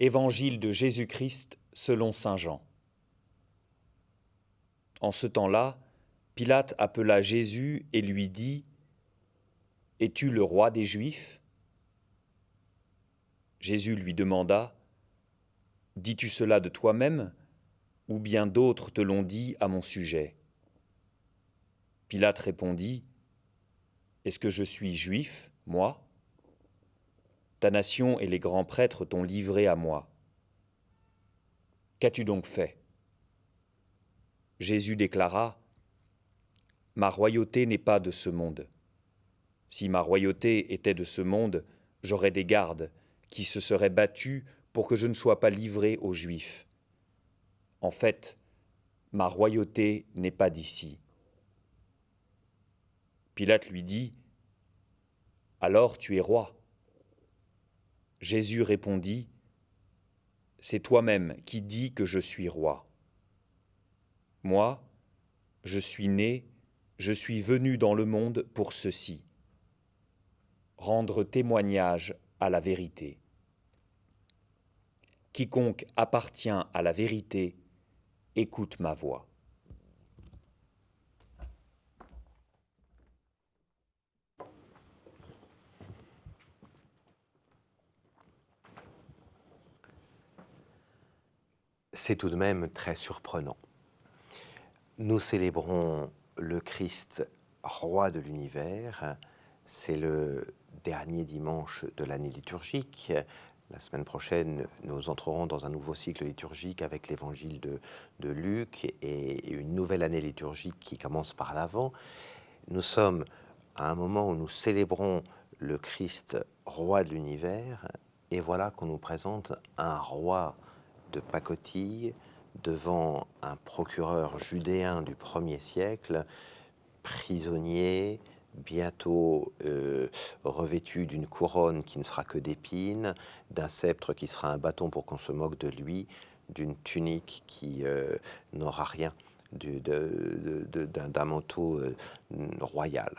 Évangile de Jésus-Christ selon saint Jean. En ce temps-là, Pilate appela Jésus et lui dit : « Es-tu le roi des Juifs ? » Jésus lui demanda : « Dis-tu cela de toi-même, ou bien d'autres te l'ont dit à mon sujet ? » Pilate répondit : « Est-ce que je suis juif, moi ? Ta nation et les grands prêtres t'ont livré à moi. Qu'as-tu donc fait ? » Jésus déclara : « Ma royauté n'est pas de ce monde. Si ma royauté était de ce monde, j'aurais des gardes qui se seraient battus pour que je ne sois pas livré aux Juifs. En fait, ma royauté n'est pas d'ici. » Pilate lui dit : « Alors tu es roi. » Jésus répondit : « C'est toi-même qui dis que je suis roi. Moi, je suis né, je suis venu dans le monde pour ceci, rendre témoignage à la vérité. Quiconque appartient à la vérité, écoute ma voix. » C'est tout de même très surprenant. Nous célébrons le Christ, roi de l'univers. C'est le dernier dimanche de l'année liturgique. La semaine prochaine, nous entrerons dans un nouveau cycle liturgique avec l'évangile de Luc et une nouvelle année liturgique qui commence par l'Avent. Nous sommes à un moment où nous célébrons le Christ, roi de l'univers, et voilà qu'on nous présente un roi de pacotille devant un procureur judéen du 1er siècle, prisonnier, bientôt revêtu d'une couronne qui ne sera que d'épines, d'un sceptre qui sera un bâton pour qu'on se moque de lui, d'une tunique qui n'aura rien, d'un manteau royal.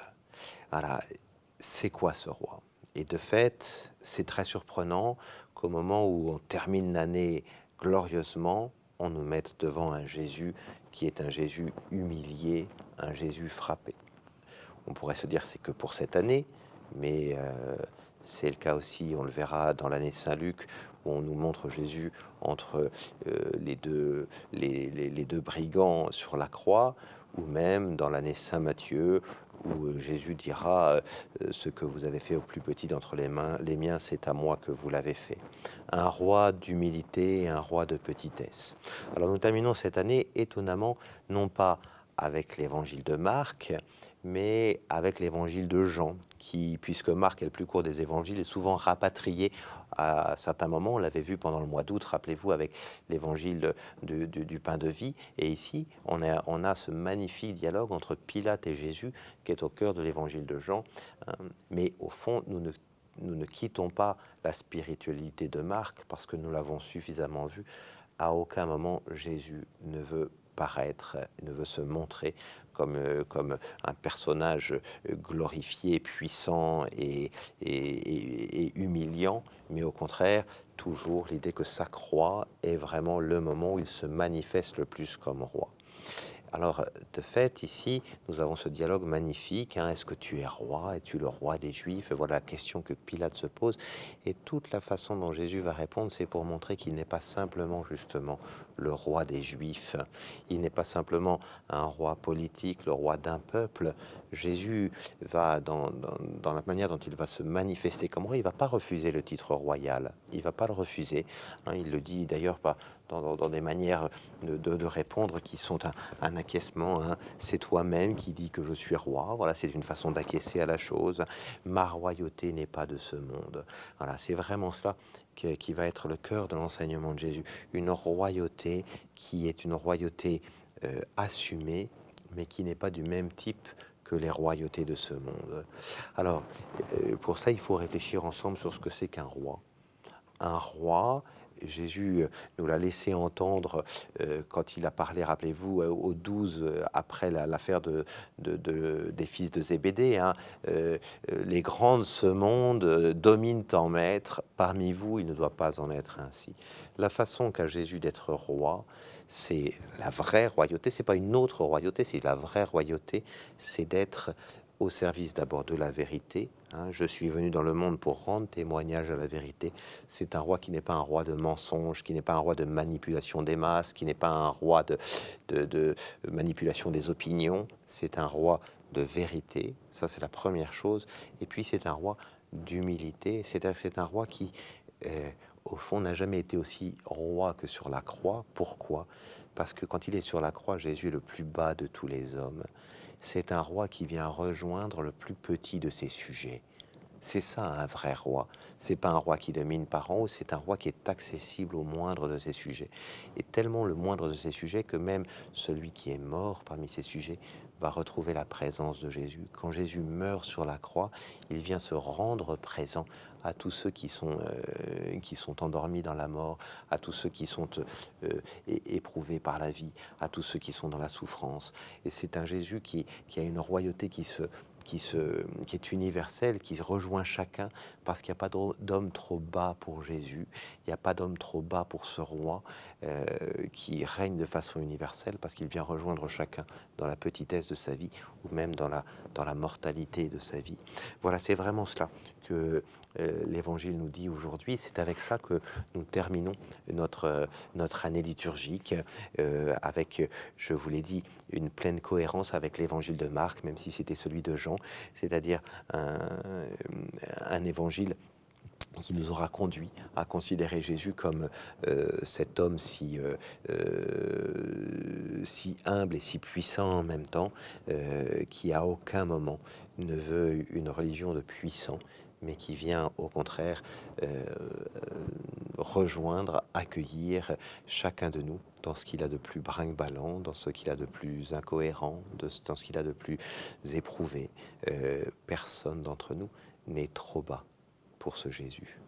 Voilà, c'est quoi ce roi ? Et de fait, c'est très surprenant qu'au moment où on termine l'année glorieusement, on nous mette devant un Jésus qui est un Jésus humilié, un Jésus frappé. On pourrait se dire c'est que pour cette année, mais c'est le cas aussi, on le verra dans l'année Saint-Luc, où on nous montre Jésus entre les deux brigands sur la croix, ou même dans l'année Saint-Matthieu, où Jésus dira ce que vous avez fait au plus petit d'entre les miens, c'est à moi que vous l'avez fait. Un roi d'humilité et un roi de petitesse. Alors nous terminons cette année étonnamment, non pas avec l'évangile de Marc, mais avec l'évangile de Jean, qui, puisque Marc est le plus court des évangiles, est souvent rapatrié à certains moments. On l'avait vu pendant le mois d'août, rappelez-vous, avec l'évangile du pain de vie. Et ici, on a ce magnifique dialogue entre Pilate et Jésus, qui est au cœur de l'évangile de Jean. Mais au fond, nous ne quittons pas la spiritualité de Marc, parce que nous l'avons suffisamment vu. À aucun moment, Jésus ne veut paraître, ne veut se montrer comme un personnage glorifié, puissant et humiliant, mais au contraire, toujours l'idée que sa croix est vraiment le moment où il se manifeste le plus comme roi. Alors, de fait, ici, nous avons ce dialogue magnifique. Est-ce que tu es roi ? Es-tu le roi des Juifs ? Voilà la question que Pilate se pose. Et toute la façon dont Jésus va répondre, c'est pour montrer qu'il n'est pas simplement, justement, le roi des Juifs. Il n'est pas simplement un roi politique, le roi d'un peuple. Jésus va, dans la manière dont il va se manifester comme roi, il ne va pas refuser le titre royal. Il ne va pas le refuser. Il le dit d'ailleurs pas dans des manières de répondre qui sont un acquiescement. C'est toi-même qui dis que je suis roi. Voilà, c'est une façon d'acquiescer à la chose. Ma royauté n'est pas de ce monde. Voilà, c'est vraiment cela qui va être le cœur de l'enseignement de Jésus. Une royauté qui est une royauté assumée, mais qui n'est pas du même type que les royautés de ce monde. Alors, pour ça, il faut réfléchir ensemble sur ce que c'est qu'un roi. Un roi, Jésus nous l'a laissé entendre quand il a parlé, rappelez-vous, aux 12 après l'affaire des fils de Zébédée. Hein, les grands de ce monde dominent en maître, parmi vous, il ne doit pas en être ainsi. La façon qu'a Jésus d'être roi, c'est la vraie royauté, c'est pas une autre royauté, c'est la vraie royauté, c'est d'être au service d'abord de la vérité. Hein. Je suis venu dans le monde pour rendre témoignage à la vérité. C'est un roi qui n'est pas un roi de mensonges, qui n'est pas un roi de manipulation des masses, qui n'est pas un roi de manipulation des opinions. C'est un roi de vérité, ça c'est la première chose. Et puis c'est un roi d'humilité, c'est-à-dire que c'est un roi qui, au fond, n'a jamais été aussi roi que sur la croix. Pourquoi? Parce que quand il est sur la croix, Jésus est le plus bas de tous les hommes. C'est un roi qui vient rejoindre le plus petit de ses sujets. C'est ça un vrai roi. C'est pas un roi qui domine par en haut, c'est un roi qui est accessible au moindre de ses sujets. Et tellement le moindre de ses sujets que même celui qui est mort parmi ses sujets va retrouver la présence de Jésus. Quand Jésus meurt sur la croix, il vient se rendre présent à tous ceux qui sont endormis dans la mort, à tous ceux qui sont éprouvés par la vie, à tous ceux qui sont dans la souffrance. Et c'est un Jésus qui a une royauté qui est universelle, qui rejoint chacun, parce qu'il n'y a pas d'homme trop bas pour Jésus, il n'y a pas d'homme trop bas pour ce roi qui règne de façon universelle, parce qu'il vient rejoindre chacun dans la petitesse de sa vie, ou même dans la mortalité de sa vie. Voilà, c'est vraiment cela que l'Évangile nous dit aujourd'hui. C'est avec ça que nous terminons notre année liturgique, avec, je vous l'ai dit, une pleine cohérence avec l'Évangile de Marc, même si c'était celui de Jean, c'est-à-dire un évangile qui nous aura conduit à considérer Jésus comme cet homme si humble et si puissant en même temps, qui à aucun moment ne veut une religion de puissants, mais qui vient au contraire rejoindre, accueillir chacun de nous dans ce qu'il a de plus brinque-ballant, dans ce qu'il a de plus incohérent, dans ce qu'il a de plus éprouvé. Personne d'entre nous n'est trop bas pour ce Jésus.